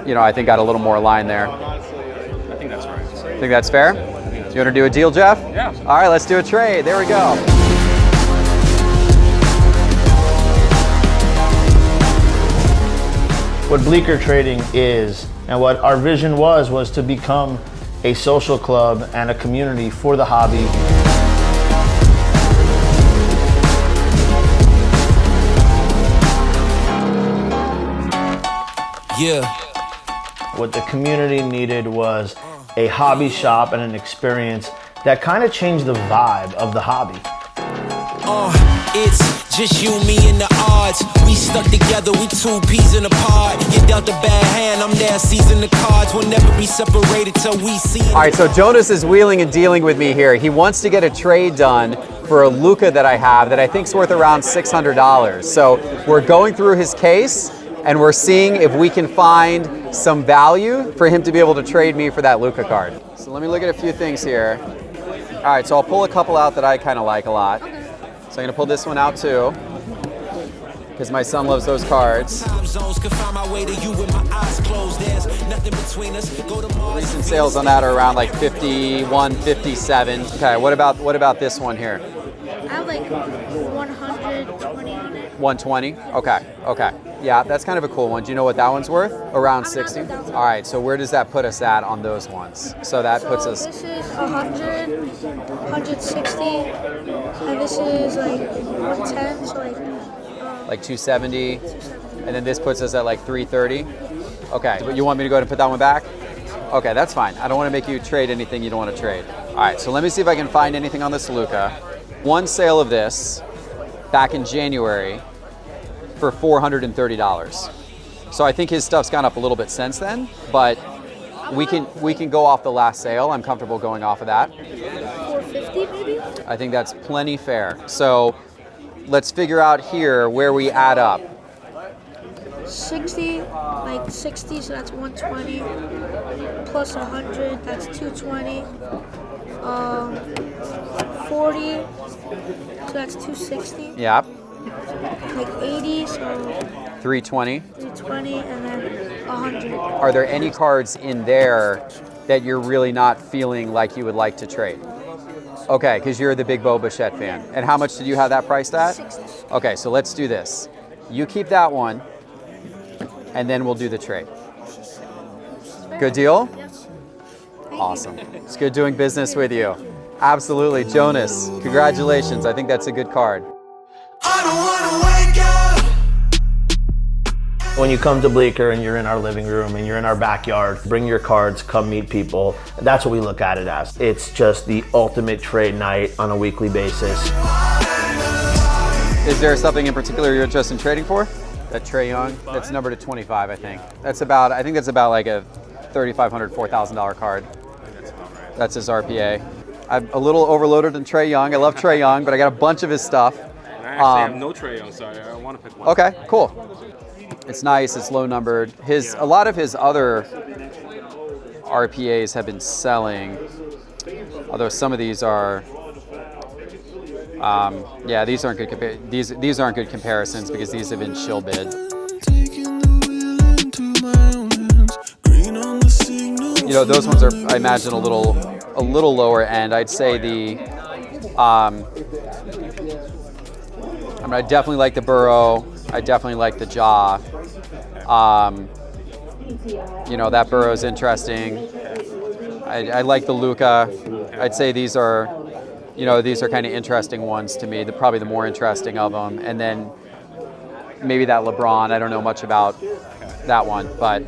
you know, I think got a little more line there. I think that's right. Think that's fair? Do you want to do a deal, Geoff? Yeah. All right, let's do a trade. There we go. What Bleecker Trading is, and what our vision was to become a social club and a community for the hobby. Yeah. What the community needed was a hobby shop and an experience that kind of changed the vibe of the hobby. It's just you, me, and the odds. We stuck together, we two peas in a pod. You dealt a bad hand, I'm there seizing the cards. We'll never be separated till we see it. All right, so Jonas is wheeling and dealing with me here. He wants to get a trade done for a Luka that I have that I think is worth around $600. So we're going through his case and we're seeing if we can find some value for him to be able to trade me for that Luka card. So let me look at a few things here. All right, so I'll pull a couple out that I kind of like a lot. So I'm gonna pull this one out too, because my son loves those cards. Recent sales on that are around like 51, 57. Okay, what about this one here? I have like 120 on it. 120? Okay. Yeah, that's kind of a cool one. Do you know what that one's worth? Around 60? All right, so where does that put us at on those ones? So that puts us... This is 100, 160, and this is like 110, so like 270, and then this puts us at like 330. Okay, but you want me to go ahead and put that one back? Okay, that's fine. I don't want to make you trade anything you don't want to trade. All right, so let me see if I can find anything on this Luka. One sale of this back in January for $430. So I think his stuff's gone up a little bit since then, but we can go off the last sale. I'm comfortable going off of that. 450 maybe? I think that's plenty fair. So let's figure out here where we add up. 60, like 60, so that's 120, plus 100, that's 220, 40, so that's 260. Yep. Like 80, so 320. 320, and then 100. Are there any cards in there that you're really not feeling like you would like to trade? Okay, because you're the big Bo Bichette fan. And how much did you have that priced at? 60. Okay, so let's do this. You keep that one, and then we'll do the trade. Good deal? Yes. Awesome. It's good doing business with you. Absolutely. Jonas, congratulations. I think that's a good card. I don't wanna wake up. When you come to Bleecker and you're in our living room and you're in our backyard, bring your cards, come meet people. That's what we look at it as. It's just the ultimate trade night on a weekly basis. Is there something in particular you're interested in trading for? That Trae Young? That's numbered to 25, I think. I think that's about like a $3,500, $4,000 card. That's his RPA. I'm a little overloaded on Trae Young. I love Trae Young, but I got a bunch of his stuff. I actually have no Trae Young, so I want to pick one. Okay, cool. It's nice, it's low numbered. A lot of his other RPAs have been selling, although some of these are, yeah, these aren't good. These aren't good comparisons because these have been shill bid. You know, those ones are, I imagine, a little lower end. I'd say I definitely like the Burrow. I definitely like the Jaw. You know, that Burrow's interesting. I like the Luka. I'd say these are kind of interesting ones to me. Probably the more interesting of them. And then maybe that LeBron. I don't know much about that one, but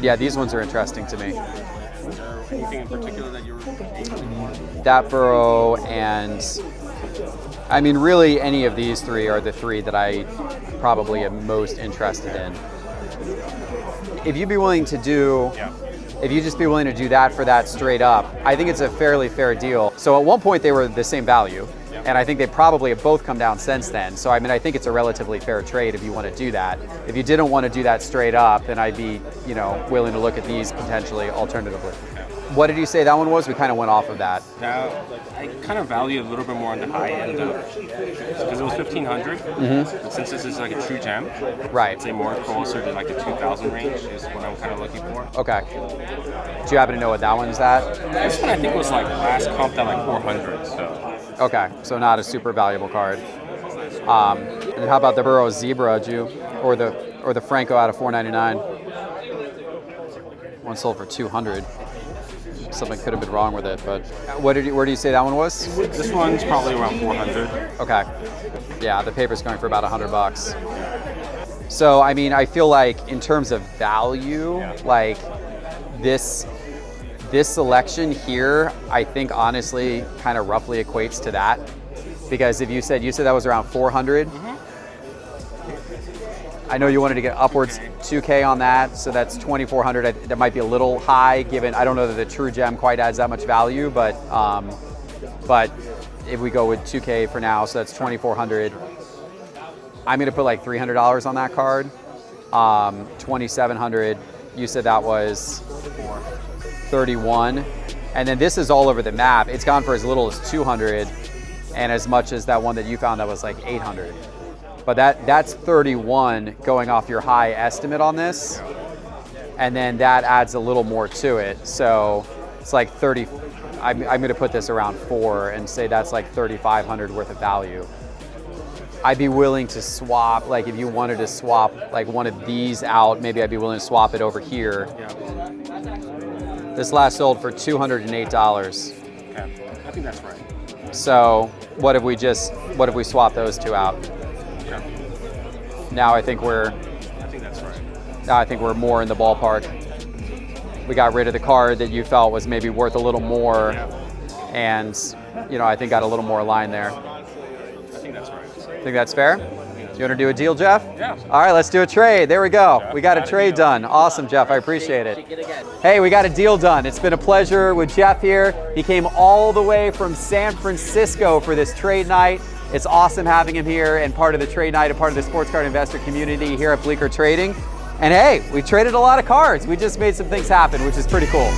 yeah, these ones are interesting to me. Is there anything in particular that you're That Burrow and, I mean, really any of these three are the three that I probably am most interested in. If you'd be willing to do, if you just be willing to do that for that straight up, I think it's a fairly fair deal. So at one point they were the same value, and I think they probably have both come down since then. So I mean, I think it's a relatively fair trade if you want to do that. If you didn't want to do that straight up, then I'd be, willing to look at these potentially alternatively. What did you say that one was? We kind of went off of that. Now, I kind of value a little bit more on the high end of, because it was 1,500. But since this is like a true gem, Right. I'd say more closer to like the 2,000 range is what I'm kind of looking for. Okay. Do you happen to know what that one's at? This one I think was like last comped at like 400. So Okay, so not a super valuable card. And how about the Burrow Zebra, or the Franco out of 499? One sold for 200. Something could have been wrong with it, but where do you say that one was? this one's probably around 400. Okay. Yeah, the paper's going for about $100. So, I mean, I feel like in terms of value, like this selection here, I think honestly kind of roughly equates to that. Because if you said that was around 400. I know you wanted to get upwards 2K on that, so that's 2,400. That might be a little high given, I don't know that the true gem quite adds that much value, but if we go with 2K for now, so that's 2,400. I'm gonna put like $300 on that card. 2,700, you said that was 31. And then this is all over the map. It's gone for as little as 200 and as much as that one that you found that was like 800. But that's 31 going off your high estimate on this. And then that adds a little more to it. So it's like 30, I'm gonna put this around 4 and say that's like 3,500 worth of value. I'd be willing to swap, like if you wanted to swap like one of these out, maybe I'd be willing to swap it over here. This last sold for $208. Okay, I think that's right. So what if we swap those two out? Okay. Now I think we're that's right. Now I think we're more in the ballpark. We got rid of the card that you felt was maybe worth a little more, and I think got a little more line there. I think that's right. Think that's fair? You want to do a deal, Geoff? Yeah. All right, let's do a trade. There we go. We got a trade done. Awesome, Geoff. I appreciate it. Hey, we got a deal done. It's been a pleasure with Geoff here. He came all the way from San Francisco for this trade night. It's awesome having him here and part of the trade night, a part of the sports card investor community here at Bleecker Trading. And hey, we traded a lot of cards. We just made some things happen, which is pretty cool.